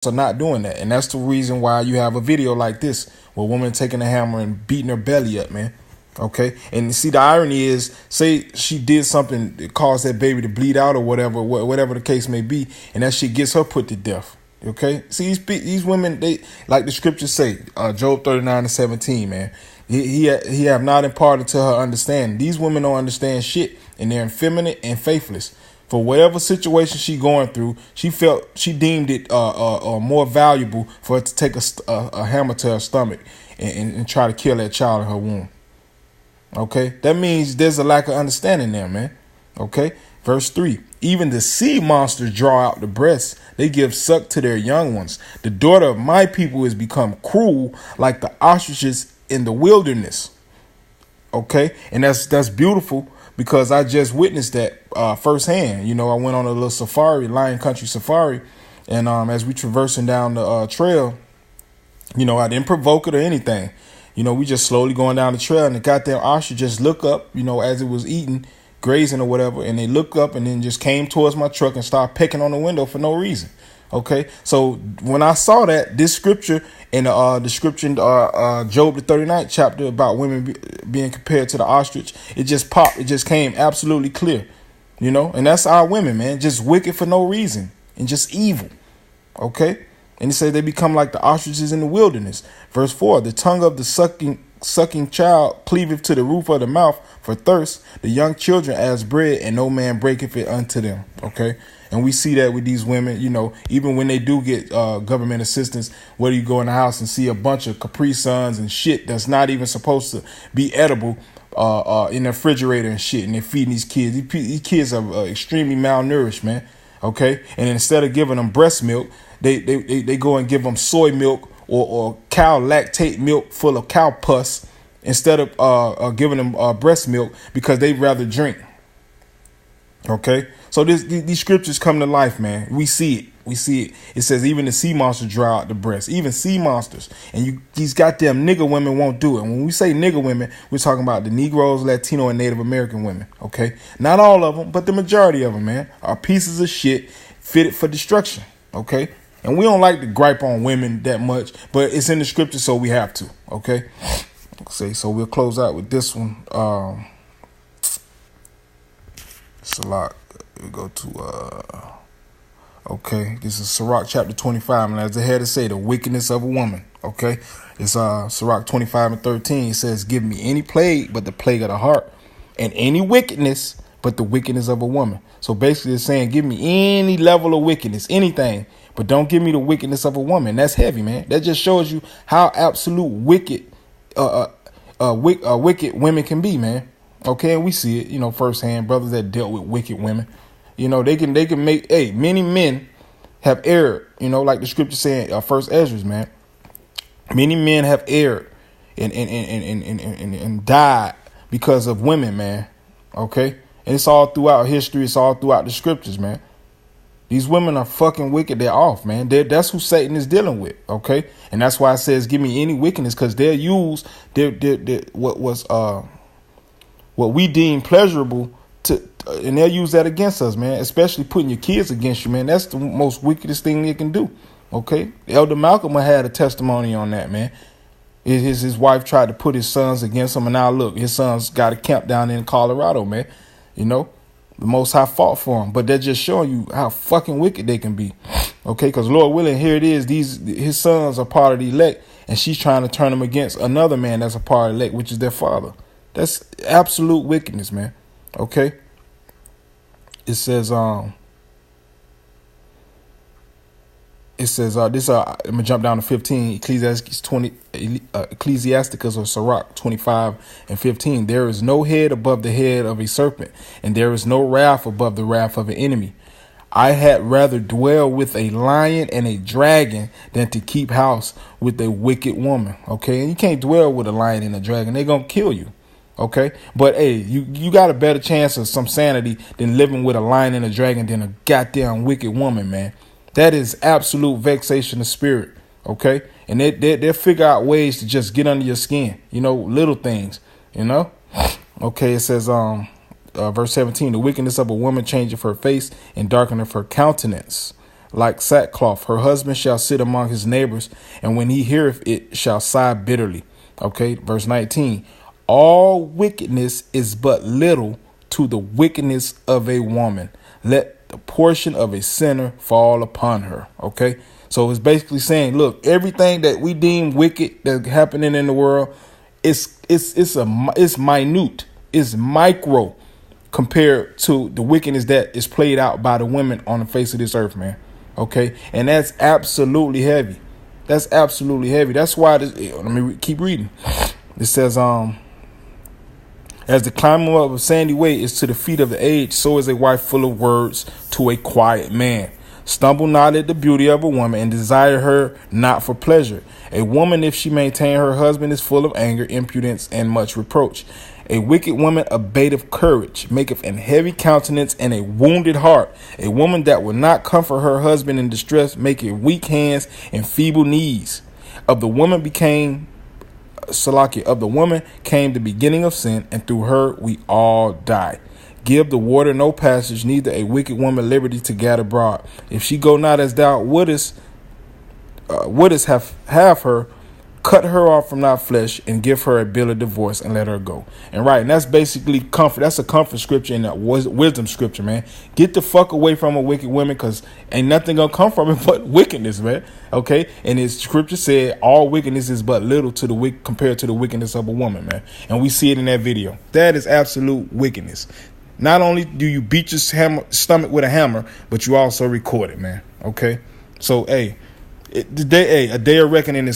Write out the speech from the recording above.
are not doing that. And that's the reason why you have a video like this where a woman taking a hammer and beating her belly up, man. Okay. And see, the irony is, say she did something that caused that baby to bleed out or whatever the case may be, and that shit gets her put to death. Okay. See, these women, they, like the scriptures say, Job 39:17, man. He have not imparted to her understanding. These women don't understand shit, and they're effeminate and faithless. For whatever situation she going through, she deemed it more valuable for her to take a hammer to her stomach and try to kill that child in her womb. Okay, that means there's a lack of understanding there, man. Okay, verse 3. Even the sea monsters draw out the breasts. They give suck to their young ones. The daughter of my people has become cruel like the ostriches in the wilderness. Okay, and that's beautiful, because I just witnessed that firsthand. You know, I went on a little safari, Lion Country safari, and as we traversing down the trail, you know, I didn't provoke it or anything. You know, we just slowly going down the trail, and the goddamn ostrich just look up, you know, as it was eating, grazing or whatever, and they look up and then just came towards my truck and started pecking on the window for no reason. Okay, so when I saw that, this scripture in the scripture in Job the 39th chapter about women being compared to the ostrich, it just popped. It just came absolutely clear, you know, and that's our women, man, just wicked for no reason and just evil. Okay, and it said they become like the ostriches in the wilderness. Verse 4, the tongue of the sucking child cleaveth to the roof of the mouth for thirst. The young children as bread, and no man breaketh it unto them. Okay. And we see that with these women, you know, even when they do get government assistance, whether you go in the house and see a bunch of Capri Suns and shit that's not even supposed to be edible in the refrigerator and shit, and they're feeding these kids. These kids are extremely malnourished, man. Okay. And instead of giving them breast milk, they go and give them soy milk or cow lactate milk full of cow pus instead of giving them breast milk, because they'd rather drink. Okay, so these scriptures come to life, man. We see it. We see it. It says even the sea monsters draw out the breast, even sea monsters. And these goddamn nigger women won't do it. And when we say nigger women, we're talking about the Negroes, Latino, and Native American women. Okay, not all of them, but the majority of them, man, are pieces of shit fitted for destruction. Okay, and we don't like to gripe on women that much, but it's in the scripture, so we have to. Okay, so we'll close out with this one. Salak, we go to okay, this is Sirach chapter 25, and as the head to say, the wickedness of a woman. Okay, it's Sirach 25:13. It says, give me any plague but the plague of the heart, and any wickedness but the wickedness of a woman. So basically it's saying, give me any level of wickedness, anything, but don't give me the wickedness of a woman. That's heavy, man. That just shows you how absolute wicked wicked women can be, man. Okay, and we see it, you know, firsthand. Brothers that dealt with wicked women, you know, they can make. Hey, many men have erred, you know, like the scripture saying, First Ezra, man. Many men have erred and died because of women, man. Okay, and it's all throughout history. It's all throughout the scriptures, man. These women are fucking wicked. They're off, man. That's who Satan is dealing with. Okay, and that's why it says, give me any wickedness, because they'll use what we deem pleasurable and they'll use that against us, man, especially putting your kids against you, man. That's the most wickedest thing they can do. Okay. Elder Malcolm had a testimony on that, man. His wife tried to put his sons against him, and now look, his sons got a camp down in Colorado, man. You know, the Most High fought for him, but they're just showing you how fucking wicked they can be. Okay. Because Lord willing, here it is. His sons are part of the elect, and she's trying to turn them against another man that's a part of the elect, which is their father. That's absolute wickedness, man. Okay. It says, I'm gonna jump down to 15, Ecclesiasticus or Sirach 25:15. There is no head above the head of a serpent, and there is no wrath above the wrath of an enemy. I had rather dwell with a lion and a dragon than to keep house with a wicked woman. Okay. And you can't dwell with a lion and a dragon. They're going to kill you. Okay. But hey, you got a better chance of some sanity than living with a lion and a dragon than a goddamn wicked woman, man. That is absolute vexation of spirit. Okay. And they'll figure out ways to just get under your skin, you know, little things, you know. Okay. It says, verse 17, the wickedness of a woman changeth her face and darkeneth her countenance. like sackcloth. Her husband shall sit among his neighbors, and when he heareth it, shall sigh bitterly. Okay, verse 19. All wickedness is but little to the wickedness of a woman. Let the portion of a sinner fall upon her. Okay, so it's basically saying, look, everything that we deem wicked that's happening in the world, it's minute, it's micro compared to the wickedness that is played out by the women on the face of this earth, man. Okay, and that's absolutely heavy. That's absolutely heavy. That's why this, let me keep reading. It says, as the climbing up of sandy way is to the feet of the aged, so is a wife full of words to a quiet man. Stumble not at the beauty of a woman, and desire her not for pleasure. A woman, if she maintain her husband, is full of anger, impudence, and much reproach. A wicked woman abateth courage, maketh an heavy countenance and a wounded heart. A woman that will not comfort her husband in distress, maketh weak hands and feeble knees. Of the woman came the beginning of sin, and through her we all die. Give the water no passage, neither a wicked woman liberty to gather abroad. If she go not as thou wouldest have her, cut her off from thy flesh, and give her a bill of divorce, and let her go. And that's basically comfort. That's a comfort scripture and a wisdom scripture, man. Get the fuck away from a wicked woman, because ain't nothing gonna come from it but wickedness, man. Okay, and his scripture said all wickedness is but little to the compared to the wickedness of a woman, man. And we see it in that video. That is absolute wickedness. Not only do you beat your stomach with a hammer, but you also record it, man. Okay, so a day of reckoning is